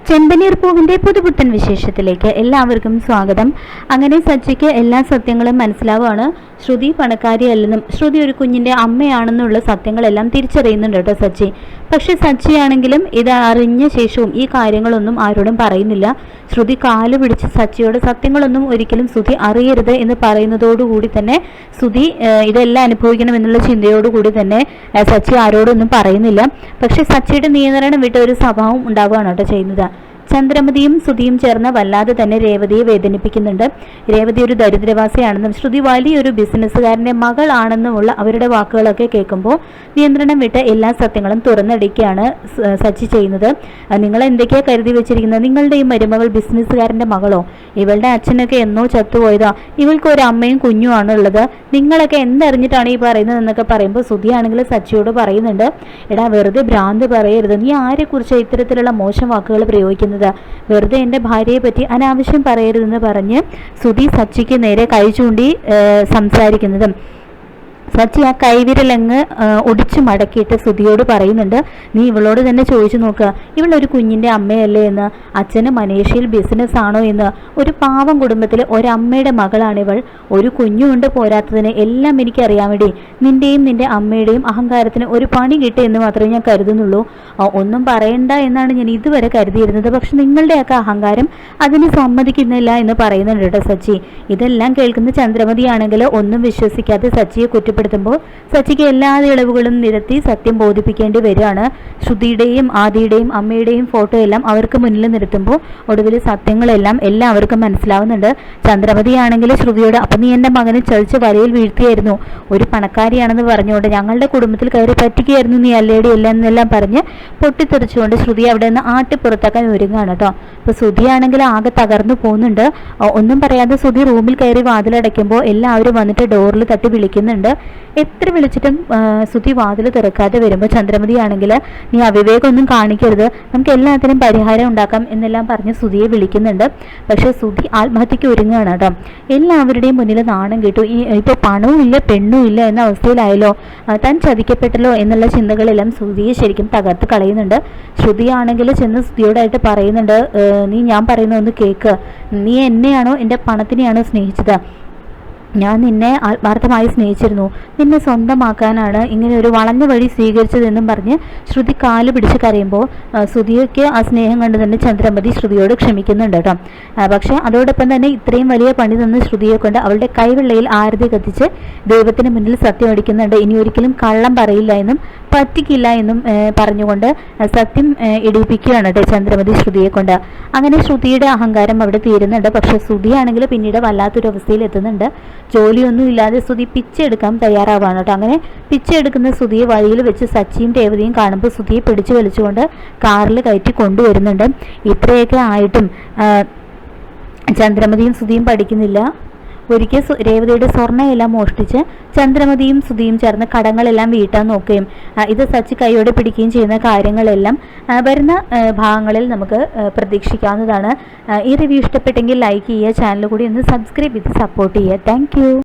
ചെമ്പനീർ പൂവിൻ്റെ പുതുപുത്തൻ വിശേഷത്തിലേക്ക് എല്ലാവർക്കും സ്വാഗതം. അങ്ങനെ സച്ചിക്ക് എല്ലാ സത്യങ്ങളും മനസ്സിലാവുകയാണ്. ശ്രുതി പണക്കാരിയല്ലെന്നും ശ്രുതി ഒരു കുഞ്ഞിൻ്റെ അമ്മയാണെന്നുള്ള സത്യങ്ങളെല്ലാം തിരിച്ചറിയുന്നുണ്ട് കേട്ടോ സച്ചി. പക്ഷെ സച്ചിയാണെങ്കിലും ഇത് അറിഞ്ഞ ശേഷവും ഈ കാര്യങ്ങളൊന്നും ആരോടും പറയുന്നില്ല. ശ്രുതി കാല് പിടിച്ച് സച്ചിയോട് സത്യങ്ങളൊന്നും ഒരിക്കലും ശ്രുതി അറിയരുത് എന്ന് പറയുന്നതോടുകൂടി തന്നെ ശ്രുതി ഇതെല്ലാം അനുഭവിക്കണമെന്നുള്ള ചിന്തയോടുകൂടി തന്നെ സച്ചി ആരോടൊന്നും പറയുന്നില്ല. പക്ഷെ സച്ചിയുടെ നിയന്ത്രണം വിട്ട ഒരു സ്വഭാവം ഉണ്ടാവുകയാണ് കേട്ടോ ചെയ്യുന്നത്. ചന്ദ്രമതിയും ശ്രുതിയും ചേർന്ന് വല്ലാതെ തന്നെ രേവതിയെ വേദനിപ്പിക്കുന്നുണ്ട്. രേവതി ഒരു ദരിദ്രവാസിയാണെന്നും ശ്രുതി വലിയൊരു ബിസിനസ്സുകാരൻ്റെ മകളാണെന്നുമുള്ള അവരുടെ വാക്കുകളൊക്കെ കേൾക്കുമ്പോൾ നിയന്ത്രണം വിട്ട് എല്ലാ സത്യങ്ങളും തുറന്നടിക്കുകയാണ് സച്ചി ചെയ്യുന്നത്. നിങ്ങൾ എന്തൊക്കെയാണ് കരുതി വെച്ചിരിക്കുന്നത്? നിങ്ങളുടെ ഈ മരുമകൾ ബിസിനസ്സുകാരൻ്റെ മകളോ? ഇവളുടെ അച്ഛനൊക്കെ എന്നോ ചത്തുപോയതാ. ഇവൾക്ക് ഒരു അമ്മയും കുഞ്ഞുമാണുള്ളത്. നിങ്ങളൊക്കെ എന്തറിഞ്ഞിട്ടാണ് ഈ പറയുന്നത് എന്നൊക്കെ പറയുമ്പോൾ ശ്രുതിയാണെങ്കിൽ സച്ചിയോട് പറയുന്നുണ്ട്, എടാ വെറുതെ ഭ്രാന്ത് പറയരുത്. നീ ആരെക്കുറിച്ച് ഇത്തരത്തിലുള്ള മോശം വാക്കുകൾ പ്രയോഗിക്കുന്നത്? വെറുതെ എൻ്റെ ഭാര്യയെ പറ്റി അനാവശ്യം പറയരുതെന്ന് പറഞ്ഞ് ശ്രുതി സച്ചിക്ക് നേരെ കൈ ചൂണ്ടി സംസാരിക്കുന്നതും സച്ചി ആ കൈവിരലങ്ങ് ഒടിച്ചു മടക്കിയിട്ട് ശ്രുതിയോട് പറയുന്നുണ്ട്, നീ ഇവളോട് തന്നെ ചോദിച്ചു നോക്കുക, ഇവളൊരു കുഞ്ഞിൻ്റെ അമ്മയല്ലേ എന്ന്. അച്ഛന് മനേഷ്യയിൽ ബിസിനസ് ആണോ എന്ന്. ഒരു പാവം കുടുംബത്തിൽ ഒരമ്മയുടെ മകളാണിവൾ. ഒരു കുഞ്ഞുകൊണ്ട് പോരാത്തതിന് എല്ലാം എനിക്കറിയാൻ വേണ്ടി. നിൻ്റെയും നിൻ്റെ അമ്മയുടെയും അഹങ്കാരത്തിന് ഒരു പണി കിട്ടിയെന്ന് മാത്രമേ ഞാൻ കരുതുന്നുള്ളൂ. ഒന്നും പറയണ്ട എന്നാണ് ഞാൻ ഇതുവരെ കരുതിയിരുന്നത്. പക്ഷെ നിങ്ങളുടെയൊക്കെ അഹങ്കാരം അതിന് സമ്മതിക്കുന്നില്ല എന്ന് പറയുന്നുണ്ട് കേട്ടോ സച്ചി. ഇതെല്ലാം കേൾക്കുന്ന ചന്ദ്രമതിയാണെങ്കിൽ ഒന്നും വിശ്വസിക്കാതെ സച്ചിയെ കുറ്റപ്പെടുത്തുമ്പോൾ സച്ചിക്ക് എല്ലാ ഇളവുകളും നിരത്തി സത്യം ബോധിപ്പിക്കേണ്ടി വരികയാണ്. ശ്രുതിയുടെയും ആദിയുടെയും അമ്മയുടെയും ഫോട്ടോ എല്ലാം അവർക്ക് മുന്നിൽ നിർത്തുമ്പോൾ ഒടുവിൽ സത്യങ്ങളെല്ലാം എല്ലാവർക്കും മനസ്സിലാവുന്നുണ്ട്. ചന്ദ്രമതിയാണെങ്കിൽ ശ്രുതിയോട്, അപ്പം നീ എൻ്റെ മകനെ ചതിച്ച് വലയിൽ വീഴ്ത്തിയായിരുന്നു, ഒരു പണക്കാരിയാണെന്ന് പറഞ്ഞുകൊണ്ട് ഞങ്ങളുടെ കുടുംബത്തിൽ കയറി പറ്റിക്കുകയായിരുന്നു നീ അല്ലേടി എല്ലാം എന്നെല്ലാം പറഞ്ഞ് പൊട്ടിത്തെറിച്ചുകൊണ്ട് ശ്രുതി അവിടെ നിന്ന് ആട്ടിപ്പുറത്താക്കാൻ ഒരുങ്ങാണ് കേട്ടോ. അപ്പോൾ ശ്രുതിയാണെങ്കിൽ ആകെ തകർന്നു പോകുന്നുണ്ട്. ഒന്നും പറയാതെ ശ്രുതി റൂമിൽ കയറി വാതിലടയ്ക്കുമ്പോൾ എല്ലാവരും വന്നിട്ട് ഡോറിൽ തട്ടി വിളിക്കുന്നുണ്ട്. എത്ര വിളിച്ചിട്ടും ശ്രുതി വാതിൽ തുറക്കാതെ വരുമ്പോൾ ചന്ദ്രമതിയാണെങ്കിൽ, നീ അവിവേകമൊന്നും കാണിക്കരുത്, നമുക്ക് എല്ലാത്തിനും പരിഹാരം ഉണ്ടാക്കാം എന്നെല്ലാം പറഞ്ഞ് ശ്രുതിയെ വിളിക്കുന്നുണ്ട്. പക്ഷേ ശ്രുതി ആത്മഹത്യക്ക് ഒരുങ്ങുകയാണ് കേട്ടോ. എല്ലാവരുടെയും മുന്നിൽ നാണം കിട്ടു. ഇപ്പോൾ പണവും ഇല്ല പെണ്ണും ഇല്ല എന്ന അവസ്ഥയിലായല്ലോ, താൻ ചതിക്കപ്പെട്ടല്ലോ എന്നുള്ള ചിന്തകളെല്ലാം ശ്രുതിയെ ശരിക്കും തകർത്ത് കളയുന്നുണ്ട്. ശ്രുതിയാണെങ്കിൽ ചെന്ന് ശ്രുതിയോടായിട്ട് പറയുന്നുണ്ട്, നീ ഞാൻ പറയുന്ന ഒന്ന് കേൾക്ക്. നീ എന്നെയാണോ എൻ്റെ പണത്തിനെയാണോ സ്നേഹിച്ചത്? ഞാൻ നിന്നെ ആത്മാർത്ഥമായി സ്നേഹിച്ചിരുന്നു. നിന്നെ സ്വന്തമാക്കാനാണ് ഇങ്ങനെ ഒരു വളഞ്ഞ വഴി സ്വീകരിച്ചതെന്നും പറഞ്ഞ് ശ്രുതി കാല് പിടിച്ച് കരയുമ്പോൾ ശ്രുതിയൊക്കെ ആ സ്നേഹം കണ്ട് തന്നെ ചന്ദ്രമതി ശ്രുതിയോട് ക്ഷമിക്കുന്നുണ്ട് കേട്ടോ. പക്ഷേ അതോടൊപ്പം തന്നെ ഇത്രയും വലിയ പണി തന്ന ശ്രുതിയെ കൊണ്ട് അവളുടെ കൈവെള്ളയിൽ ആരതി കത്തിച്ച് ദൈവത്തിന് മുന്നിൽ സത്യം അടിക്കുന്നുണ്ട്. ഇനി ഒരിക്കലും കള്ളം പറയില്ല എന്നും പറ്റിക്കില്ല എന്നും പറഞ്ഞുകൊണ്ട് സത്യം ഇടിപ്പിക്കുകയാണ് കേട്ടോ ചന്ദ്രമതി ശ്രുതിയെ കൊണ്ട്. അങ്ങനെ ശ്രുതിയുടെ അഹങ്കാരം അവിടെ തീരുന്നുണ്ട്. പക്ഷെ ശ്രുതിയാണെങ്കിൽ പിന്നീട് വല്ലാത്തൊരു അവസ്ഥയിൽ എത്തുന്നുണ്ട്. ജോലിയൊന്നും ഇല്ലാതെ ശ്രുതി പിച്ചെടുക്കാൻ തയ്യാറാവാണ് കേട്ടോ. അങ്ങനെ പിച്ചെടുക്കുന്ന ശ്രുതിയെ വഴിയിൽ വെച്ച് സച്ചിയും രേവതിയും കാണുമ്പോൾ ശ്രുതിയെ പിടിച്ചു വലിച്ചുകൊണ്ട് കാറിൽ കയറ്റി കൊണ്ടുവരുന്നുണ്ട്. ഇത്രയൊക്കെ ആയിട്ടും ചന്ദ്രമതിയും ശ്രുതിയും പഠിക്കുന്നില്ല. ഒരിക്കൽ രേവതിയുടെ സ്വർണ്ണയെല്ലാം മോഷ്ടിച്ച് ചന്ദ്രമതിയും ശ്രുതിയും ചേർന്ന് കടങ്ങളെല്ലാം വീട്ടാൻ നോക്കുകയും ഇത് സച്ചി കൈയോടെ പിടിക്കുകയും ചെയ്യുന്ന കാര്യങ്ങളെല്ലാം വരുന്ന ഭാഗങ്ങളിൽ നമുക്ക് പ്രതീക്ഷിക്കാവുന്നതാണ്. ഈ റിവ്യൂ ഇഷ്ടപ്പെട്ടെങ്കിൽ ലൈക്ക് ചെയ്യുക, ചാനൽ കൂടി ഒന്ന് സബ്സ്ക്രൈബ് ചെയ്ത് സപ്പോർട്ട് ചെയ്യുക. താങ്ക്